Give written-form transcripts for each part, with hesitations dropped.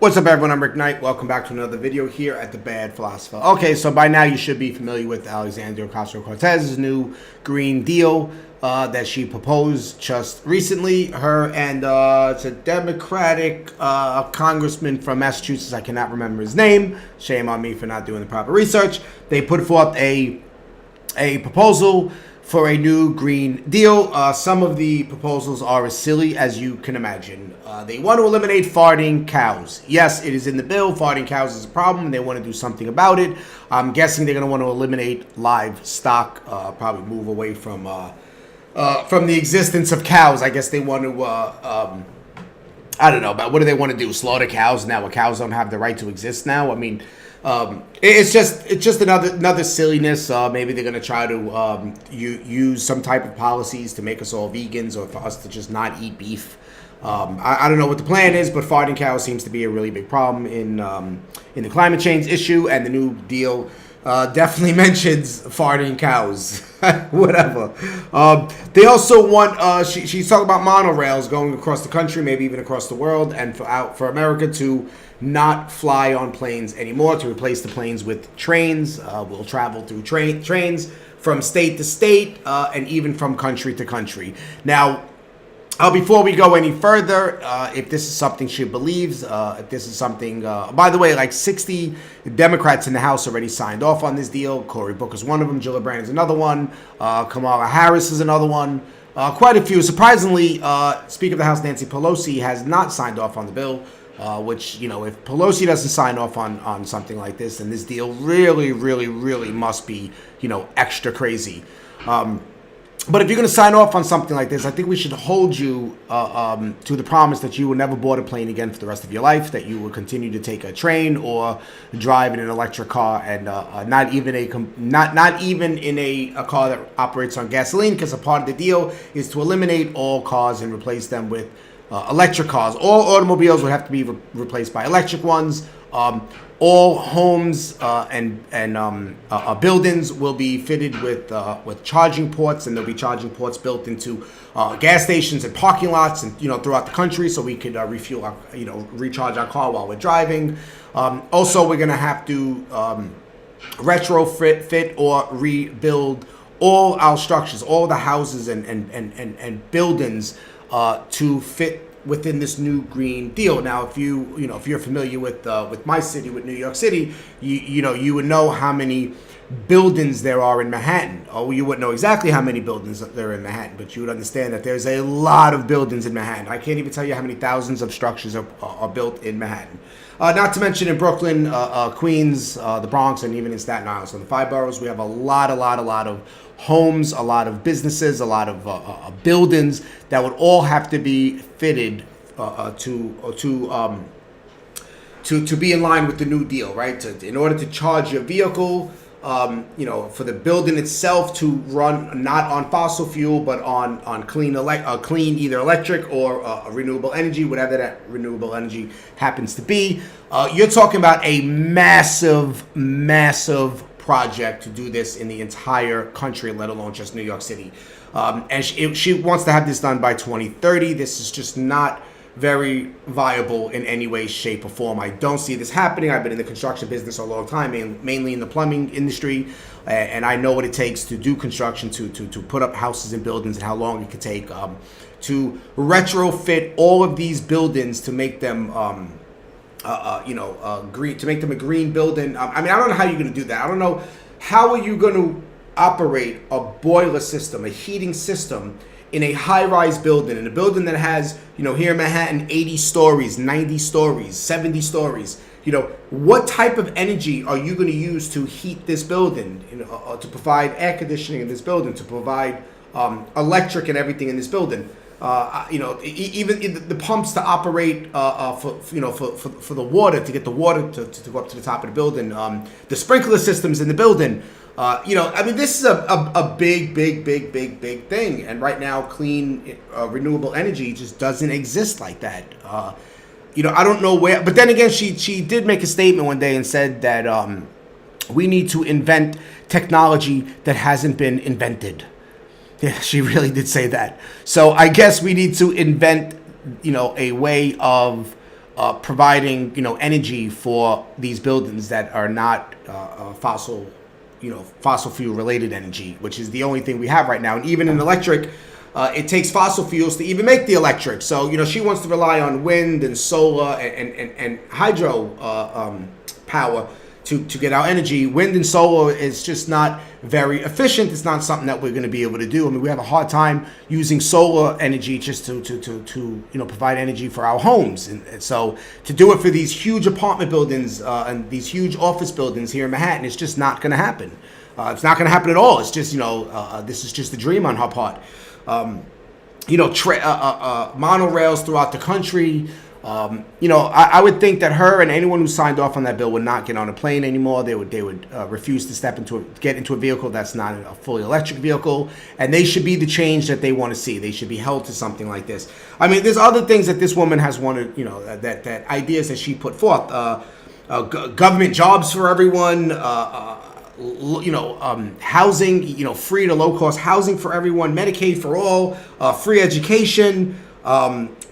What's up, everyone? I'm Rick Knight. Welcome back to another video here at The Bad Philosopher. Okay, so by now you should be familiar with Alexandria Ocasio Cortez's new Green Deal that she proposed just recently. Her and it's a Democratic congressman from Massachusetts. I cannot remember his name. Shame on me for not doing the proper research. They put forth a proposal for a new Green Deal. Some of the proposals are as silly as you can imagine. They want to eliminate farting cows. Yes, it is in the bill. Farting cows is a problem, and they want to do something about it. I'm guessing they're going to want to eliminate livestock, probably move away from the existence of cows. I guess they want to, I don't know, but what do they want to do? Slaughter cows now? Where cows don't have the right to exist now? I mean, it's just another silliness. Maybe they're going to try to use some type of policies to make us all vegans, or for us to just not eat beef. I don't know what the plan is, but farting cows seems to be a really big problem in the climate change issue, and the new deal definitely mentions farting cows. Whatever. They also want, she's talking about monorails going across the country, maybe even across the world, and for America to not fly on planes anymore, to replace the planes with trains. We'll travel through trains from state to state, and even from country to country. Now, before we go any further, if this is something she believes, if this is something, by the way, like 60 Democrats in the House already signed off on this deal. Cory Booker's one of them. Gillibrand is another one. Kamala Harris is another one. Quite a few. Surprisingly, Speaker of the House Nancy Pelosi has not signed off on the bill, which, you know, if Pelosi doesn't sign off on something like this, then this deal really, really, really must be, you know, extra crazy. But if you're going to sign off on something like this, I think we should hold you to the promise that you will never board a plane again for the rest of your life, that you will continue to take a train or drive in an electric car, and not even in a car that operates on gasoline, because a part of the deal is to eliminate all cars and replace them with electric cars. All automobiles would have to be replaced by electric ones. All homes and buildings will be fitted with charging ports, and there'll be charging ports built into gas stations and parking lots, and throughout the country, so we could refuel our, recharge our car while we're driving. Also, we're gonna have to retrofit or rebuild all our structures, all the houses and buildings to fit within this new Green Deal. Now, if you're familiar with my city, with New York City, you would know how many buildings there are in Manhattan. Oh, you wouldn't know exactly how many buildings there are in Manhattan, but you would understand that there's a lot of buildings in Manhattan. I can't even tell you how many thousands of structures are built in Manhattan. Not to mention in Brooklyn, Queens, the Bronx, and even in Staten Island. So in the 5 boroughs, we have a lot of homes, a lot of businesses, a lot of buildings that would all have to be fitted to be in line with the New Deal, right? In order to charge your vehicle, for the building itself to run not on fossil fuel but on clean either electric or renewable energy, whatever that renewable energy happens to be. You're talking about a massive project to do this in the entire country, let alone just New York City. And she wants to have this done by 2030. This is just not very viable in any way, shape, or form. I don't see this happening. I've been in the construction business a long time, mainly in the plumbing industry, and I know what it takes to do construction, to put up houses and buildings, and how long it could take to retrofit all of these buildings to make them green, to make them a green building. I mean, I don't know how you're going to do that. I don't know how are you going to operate a boiler system, a heating system, in a high-rise building, in a building that has, here in Manhattan, 80 stories, 90 stories, 70 stories. What type of energy are you going to use to heat this building, to provide air conditioning in this building, to provide electric and everything in this building? Even the pumps to operate for the water, to get the water to go up to the top of the building, the sprinkler systems in the building. This is a big thing, and right now, clean, renewable energy just doesn't exist like that. I don't know where, but then again, she did make a statement one day and said that we need to invent technology that hasn't been invented. Yeah, she really did say that. So I guess we need to invent, a way of providing, energy for these buildings that are not fossil fuel related energy, which is the only thing we have right now. And even in electric, it takes fossil fuels to even make the electric. So, she wants to rely on wind and solar and hydro power to get our energy. Wind and solar is just not very efficient. It's not something that we're going to be able to do. I mean, we have a hard time using solar energy just to provide energy for our homes. And so to do it for these huge apartment buildings and these huge office buildings here in Manhattan, it's just not going to happen. It's not going to happen at all. It's just, this is just a dream on her part. Monorails throughout the country. I would think that her and anyone who signed off on that bill would not get on a plane anymore. They would refuse to get into a vehicle that's not a fully electric vehicle, and they should be the change that they want to see. They should be held to something like this. I mean, there's other things that this woman has wanted, that ideas that she put forth. Government jobs for everyone. Housing, free to low cost housing for everyone, Medicaid for all, free education.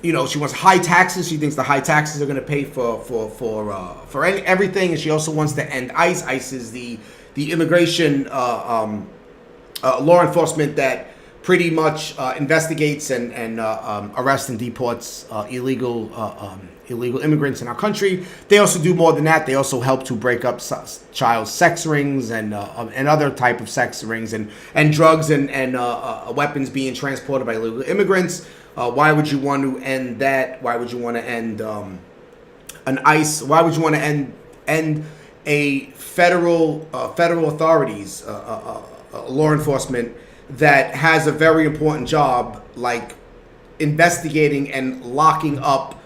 She wants high taxes. She thinks the high taxes are going to pay for everything, and she also wants to end ICE. ICE is the immigration law enforcement that pretty much investigates and arrests and deports illegal immigrants in our country. They also do more than that. They also help to break up child sex rings and other type of sex rings and drugs and weapons being transported by illegal immigrants. Why would you want to end that? Why would you want to end an ICE? Why would you want to end a federal authorities, law enforcement that has a very important job like investigating and locking up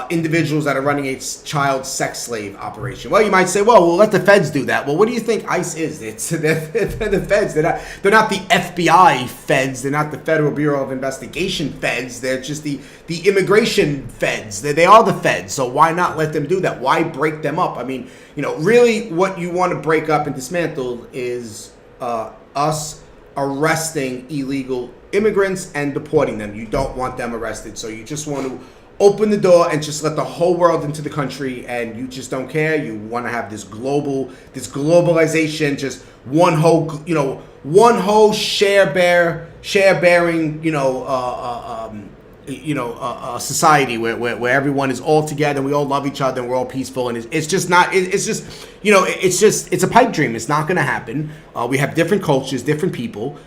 individuals that are running a child sex slave operation? Well, you might say, well, we'll let the feds do that. Well, what do you think ICE is? They're the feds. They're not the FBI feds. They're not the Federal Bureau of Investigation feds. They're just the immigration feds. They are the feds. So why not let them do that? Why break them up? I mean, really what you want to break up and dismantle is us arresting illegal immigrants and deporting them. You don't want them arrested. So you just want to open the door and just let the whole world into the country, and you just don't care. You want to have this globalization, just one whole share bearing, society where everyone is all together and we all love each other and we're all peaceful, and it's just a pipe dream. It's not going to happen. We have different cultures, different people.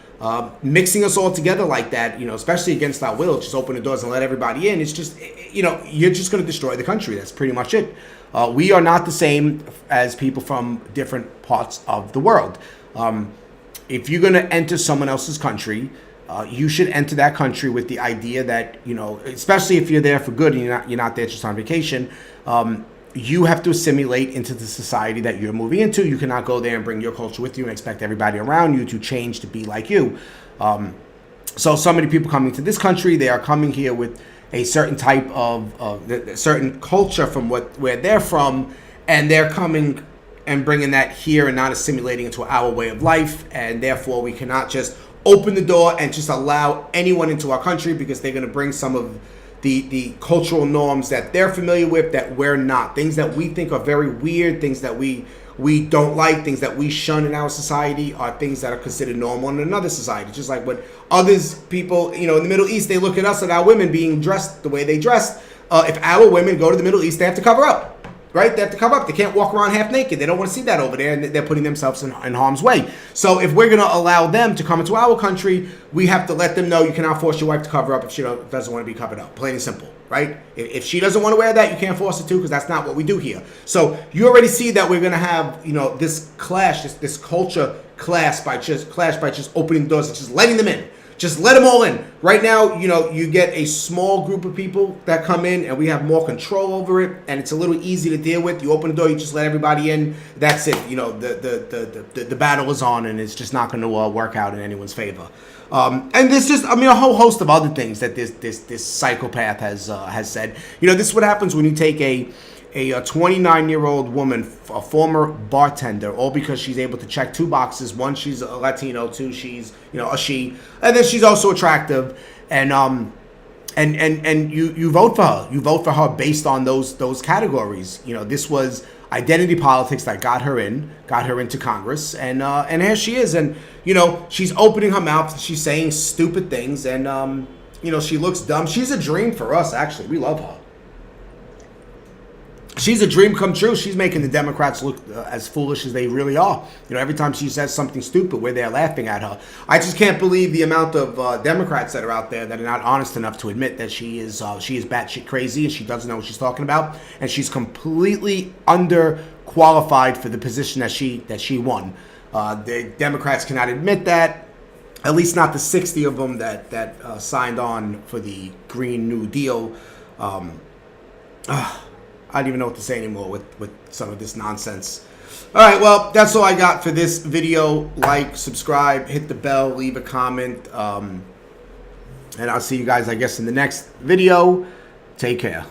Mixing us all together like that, especially against our will, just open the doors and let everybody in. It's just, you're just going to destroy the country. That's pretty much it. We are not the same as people from different parts of the world. If you're going to enter someone else's country, you should enter that country with the idea that, especially if you're there for good and you're not there just on vacation, you have to assimilate into the society that you're moving into. You cannot go there and bring your culture with you and expect everybody around you to change to be like you. So many people coming to this country, they are coming here with a certain type of certain culture from where they're from, and they're coming and bringing that here and not assimilating into our way of life. And therefore, we cannot just open the door and just allow anyone into our country, because they're going to bring some of the cultural norms that they're familiar with that we're not. Things that we think are very weird, things that we don't like, things that we shun in our society are things that are considered normal in another society. Just like when people, in the Middle East, they look at us and our women being dressed the way they dress. If our women go to the Middle East, they have to cover up. Right? They have to cover up. They can't walk around half naked. They don't want to see that over there, and they're putting themselves in harm's way. So if we're going to allow them to come into our country, we have to let them know you cannot force your wife to cover up if she doesn't want to be covered up. Plain and simple, right? If she doesn't want to wear that, you can't force her to, because that's not what we do here. So you already see that we're going to have, this clash, this culture clash by just opening doors and just letting them in. Just let them all in. Right now, you get a small group of people that come in, and we have more control over it, and it's a little easy to deal with. You open the door, you just let everybody in. That's it. The battle is on, and it's just not going to work out in anyone's favor. And there's just, a whole host of other things that this psychopath has said. This is what happens when you take a 29-year-old woman, a former bartender, all because she's able to check two boxes. One, she's a Latino. Two, she's, a she. And then she's also attractive. And and you vote for her. You vote for her based on those categories. You know, this was identity politics that got her into Congress, and here she is, and you know, she's opening her mouth, she's saying stupid things, and you know, she looks dumb. She's a dream for us, actually. We love her. She's a dream come true. She's making the Democrats look as foolish as they really are. You know, every time she says something stupid, we're there laughing at her. I just can't believe the amount of Democrats that are out there that are not honest enough to admit that she is batshit crazy and she doesn't know what she's talking about, and she's completely underqualified for the position that she won. The Democrats cannot admit that. At least not the 60 of them that signed on for the Green New Deal. I don't even know what to say anymore with some of this nonsense. All right, well, that's all I got for this video. Like, subscribe, hit the bell, leave a comment. And I'll see you guys, I guess, in the next video. Take care.